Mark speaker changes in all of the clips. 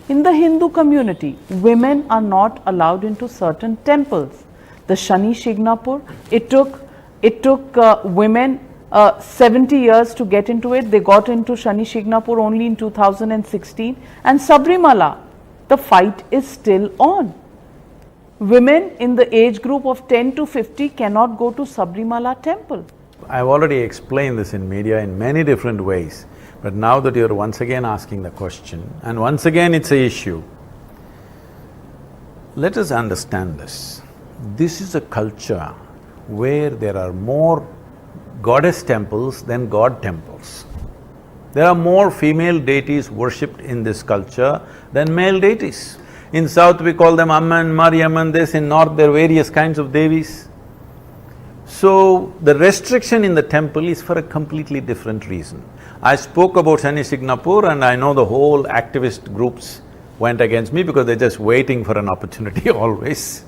Speaker 1: In the Hindu community, women are not allowed into certain temples. The Shani Shignapur, it took women 70 years to get into it. They got into Shani Shignapur only in 2016. And Sabarimala, the fight is still on. Women in the age group of 10 to 50 cannot go to Sabarimala temple.
Speaker 2: I've already explained this in media in many different ways, but now that you're once again asking the question, and once again it's an issue, let us understand this. This is a culture where there are more goddess temples than god temples. There are more female deities worshipped in this culture than male deities. In south we call them Amman, Mariamman, this, in north there are various kinds of devis. So, the restriction in the temple is for a completely different reason. I spoke about Shani Shignapur and I know the whole activist groups went against me because they're just waiting for an opportunity always.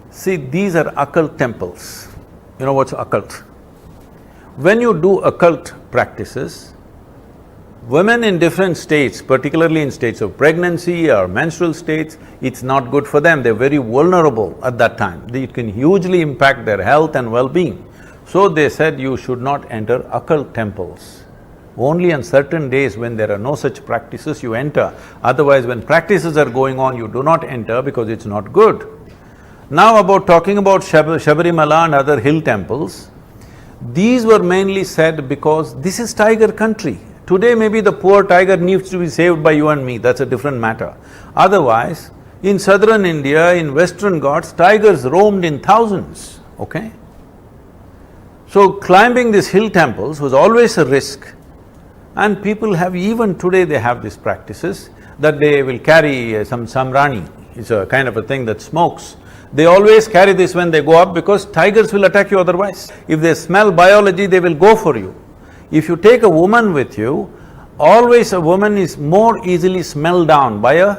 Speaker 2: See, these are occult temples. You know what's occult? When you do occult practices, women in different states, particularly in states of pregnancy or menstrual states, it's not good for them, they're very vulnerable at that time. It can hugely impact their health and well-being. So they said you should not enter occult temples. Only on certain days when there are no such practices you enter, otherwise when practices are going on you do not enter because it's not good. Now talking about Sabarimala and other hill temples, these were mainly said because this is tiger country. Today maybe the poor tiger needs to be saved by you and me, that's a different matter. Otherwise, in southern India, in western Ghats, tigers roamed in thousands, okay? So climbing these hill temples was always a risk, and people have, even today they have these practices that they will carry some samrani, it's a kind of a thing that smokes. They always carry this when they go up because tigers will attack you otherwise. If they smell biology, they will go for you. If you take a woman with you, always a woman is more easily smelled down by a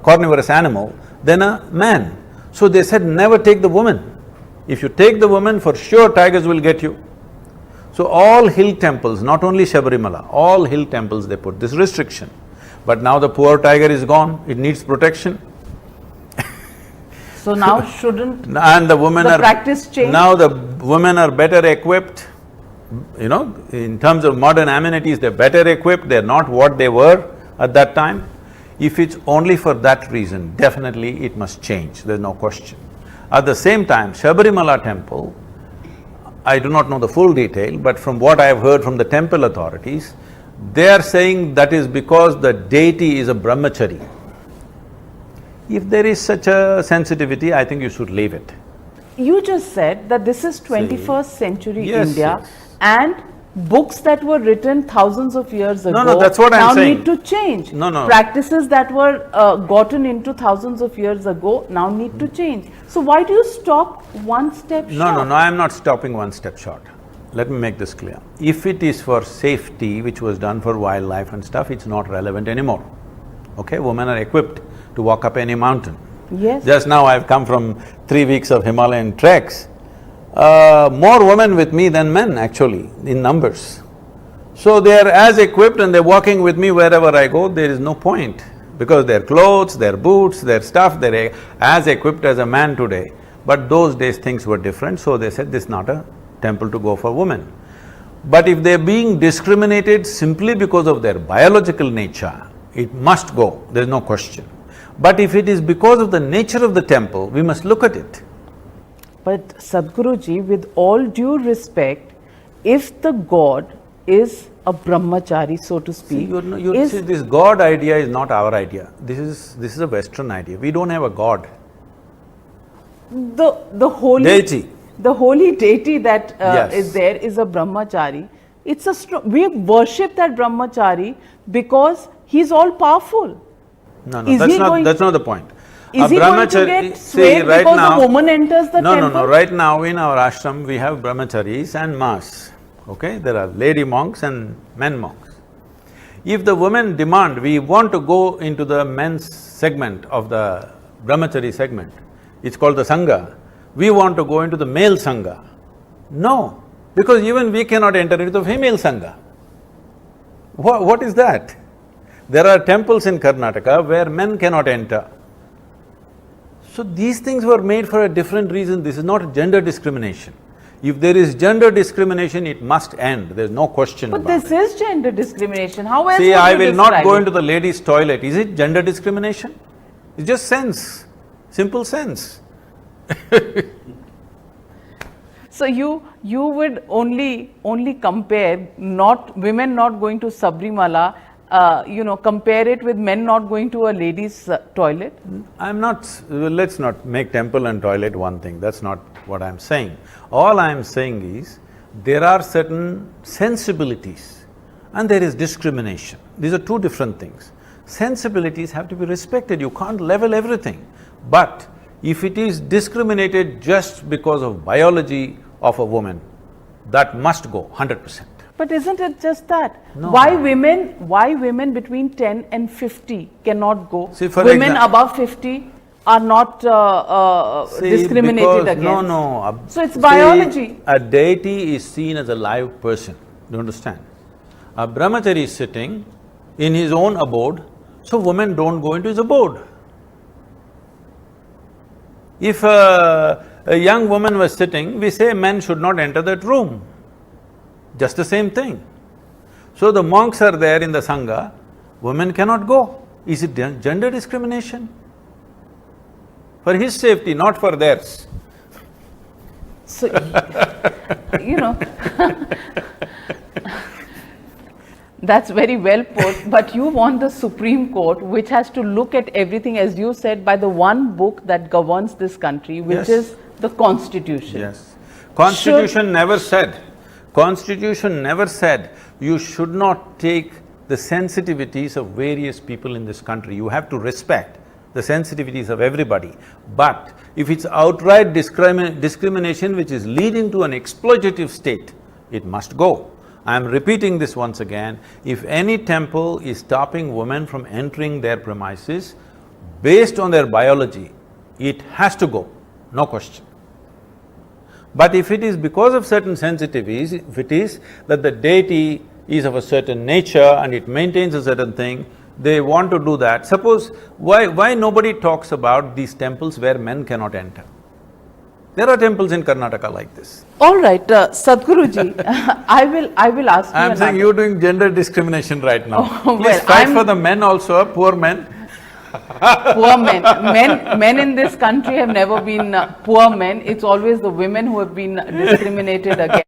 Speaker 2: carnivorous animal than a man. So they said never take the woman. If you take the woman, for sure tigers will get you. So all hill temples, not only Sabarimala, all hill temples they put this restriction. But now the poor tiger is gone, it needs protection.
Speaker 1: So now shouldn't
Speaker 2: and the women
Speaker 1: the practice change?
Speaker 2: Now the women are better equipped, you know, in terms of modern amenities, they're better equipped, they're not what they were at that time. If it's only for that reason, definitely it must change, there's no question. At the same time, Sabarimala temple, I do not know the full detail, but from what I have heard from the temple authorities, they are saying that is because the deity is a brahmachari. If there is such a sensitivity, I think you should leave it.
Speaker 1: You just said that this is 21st century
Speaker 2: Yes,
Speaker 1: India,
Speaker 2: yes.
Speaker 1: and books that were written thousands of years ago
Speaker 2: No, that's what I'm
Speaker 1: now
Speaker 2: saying.
Speaker 1: need to change.
Speaker 2: No.
Speaker 1: Practices that were gotten into thousands of years ago now need to change. So why do you stop one step short?
Speaker 2: No, I am not stopping one step short. Let me make this clear. If it is for safety, which was done for wildlife and stuff, it's not relevant anymore. Okay, women are equipped to walk up any mountain.
Speaker 1: Yes.
Speaker 2: Just now I've come from 3 weeks of Himalayan treks. More women with me than men actually, in numbers. So they are as equipped and they're walking with me wherever I go, there is no point. Because their clothes, their boots, their stuff, they're as equipped as a man today. But those days things were different, so they said this is not a temple to go for women. But if they're being discriminated simply because of their biological nature, it must go, there's no question. But if it is because of the nature of the temple, we must look at it.
Speaker 1: But Sadhguruji, with all due respect, if the god is a brahmachari, so to speak,
Speaker 2: See, this god idea is not our idea. This is a Western idea. We don't have a god.
Speaker 1: the holy
Speaker 2: Deity.
Speaker 1: The holy deity that
Speaker 2: Yes.
Speaker 1: is there is a brahmachari. It's a we worship that brahmachari because he's all powerful.
Speaker 2: No,
Speaker 1: Is he going-
Speaker 2: that's not the point.
Speaker 1: Is
Speaker 2: A
Speaker 1: he going to
Speaker 2: brahmachari-
Speaker 1: get
Speaker 2: see,
Speaker 1: swayed
Speaker 2: right
Speaker 1: because
Speaker 2: now,
Speaker 1: a woman enters the temple?
Speaker 2: No, right now in our ashram we have brahmacharis and mas, okay? There are lady monks and men monks. If the women demand, we want to go into the men's segment of the brahmachari segment, it's called the sangha, we want to go into the male sangha. No, because even we cannot enter into the female sangha. What is that? There are temples in Karnataka where men cannot enter. So these things were made for a different reason, this is not gender discrimination. If there is gender discrimination, it must end, there's no question
Speaker 1: But
Speaker 2: about
Speaker 1: this
Speaker 2: it.
Speaker 1: is gender discrimination. How else
Speaker 2: See,
Speaker 1: would you
Speaker 2: I will not
Speaker 1: describe
Speaker 2: go
Speaker 1: it?
Speaker 2: into the ladies' toilet. Is it gender discrimination? It's just sense, simple sense.
Speaker 1: So you would only compare women not going to Sabarimala, compare it with men not going to a ladies' toilet?
Speaker 2: I'm not… let's not make temple and toilet one thing, that's not what I'm saying. All I'm saying is, there are certain sensibilities and there is discrimination. These are two different things. Sensibilities have to be respected, you can't level everything. But if it is discriminated just because of biology of a woman, that must go 100%.
Speaker 1: But isn't it just that?
Speaker 2: No.
Speaker 1: Why women between 10 and 50 cannot go?
Speaker 2: See, for
Speaker 1: women above 50 are not discriminated against.
Speaker 2: No.
Speaker 1: So it's biology.
Speaker 2: A deity is seen as a live person, do you understand? A brahmachari is sitting in his own abode, so women don't go into his abode. If a young woman was sitting, we say men should not enter that room. Just the same thing. So the monks are there in the Sangha, women cannot go. Is it gender discrimination? For his safety, not for theirs.
Speaker 1: So, that's very well put, but you want the Supreme Court, which has to look at everything, as you said, by the one book that governs this country, which
Speaker 2: Yes.
Speaker 1: is the Constitution.
Speaker 2: Yes. Constitution never said you should not take the sensitivities of various people in this country. You have to respect the sensitivities of everybody. But if it's outright discrimination which is leading to an exploitative state, it must go. I am repeating this once again, if any temple is stopping women from entering their premises based on their biology, it has to go, no question. But if it is because of certain sensitivities, if it is that the deity is of a certain nature and it maintains a certain thing, they want to do that. Suppose, why nobody talks about these temples where men cannot enter? There are temples in Karnataka like this.
Speaker 1: All right, Sadhguruji, I will ask you
Speaker 2: I'm saying you're doing gender discrimination right now.
Speaker 1: Oh,
Speaker 2: Please
Speaker 1: well,
Speaker 2: fight for the men also, poor men.
Speaker 1: Poor men. Men in this country have never been poor men. It's always the women who have been discriminated against.